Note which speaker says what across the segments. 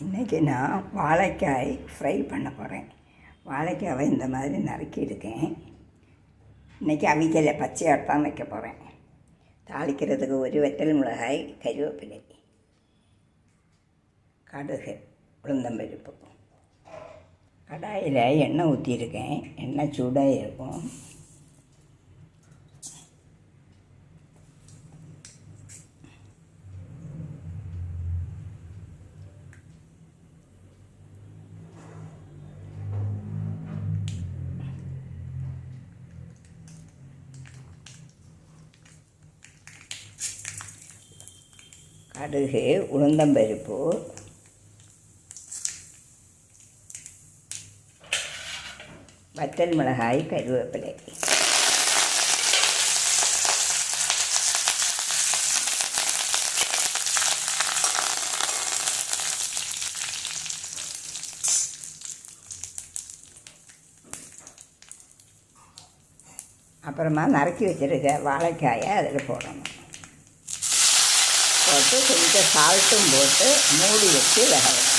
Speaker 1: இன்றைக்கி நான் வாழைக்காய் ஃப்ரை பண்ண போகிறேன். வாழைக்காவை இந்த மாதிரி நறுக்கியிருக்கேன். இன்றைக்கி அவிக்கலை பச்சையாக தான் வைக்க போகிறேன். தாளிக்கிறதுக்கு ஒரு வற்றல் மிளகாய், கருவேப்பிலை, கடுகு, உளுந்தம்பருப்பு. கடாயில் எண்ணெய் ஊற்றியிருக்கேன். எண்ணெய் சூடாக இருக்கும். கடுகு, உளுந்தம்பருப்பு, வற்றல் மிளகாய், கருவேப்பிலை. அப்புறமா நறுக்கி வச்சுருக்க வாழைக்காயை அதில் போடணும். போட்டு கொஞ்சம் சால்ட்டும் போட்டு மூடி வச்சு வேக வைக்கணும்.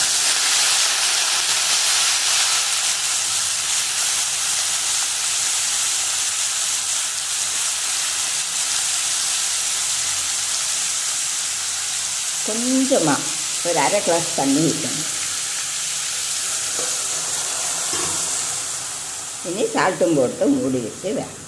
Speaker 1: கொஞ்சமாக ஒரு அரை கிளாஸ் தண்ணி வைக்கணும். இனி சால்ட்டும் போட்டு மூடி வச்சு வேக வைக்கணும்.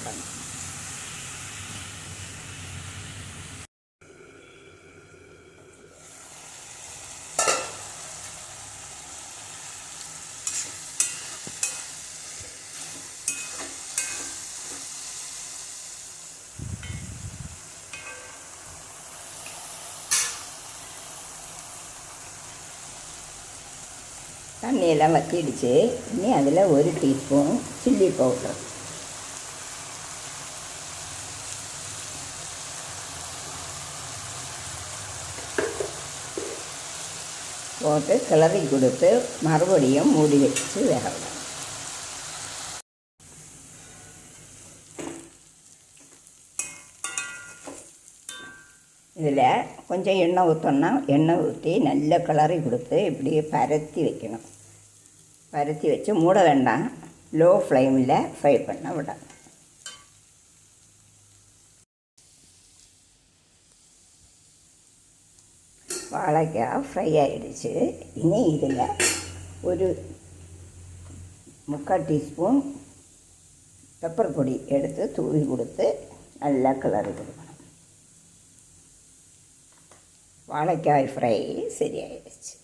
Speaker 1: தண்ணியெல்லாம் வற்றிடுச்சு. இனி அதில் 1 டீஸ்பூன் சில்லி பவுடர், போட்டு கிளறி கொடுத்து மறுபடியும் மூடி வச்சு வேக விடணும். இதில் கொஞ்சம் எண்ணெய் ஊற்றோன்னா எண்ணெய் ஊற்றி நல்லா கிளறி கொடுத்து இப்படியே பரத்தி வைக்கணும். பரத்தி வச்சு மூட வேண்டாம், லோ ஃப்ளேமில் ஃப்ரை பண்ண விடணும். வாழைக்காய் ஃப்ரை ஆகிடுச்சு. இனி இதில் ஒரு 3/4 டீஸ்பூன் பெப்பர் பொடி எடுத்து தூவி கொடுத்து நல்லா கிளறி கொடுக்கணும். வாழைக்காய் ஃப்ரை சரியாயிடுச்சு.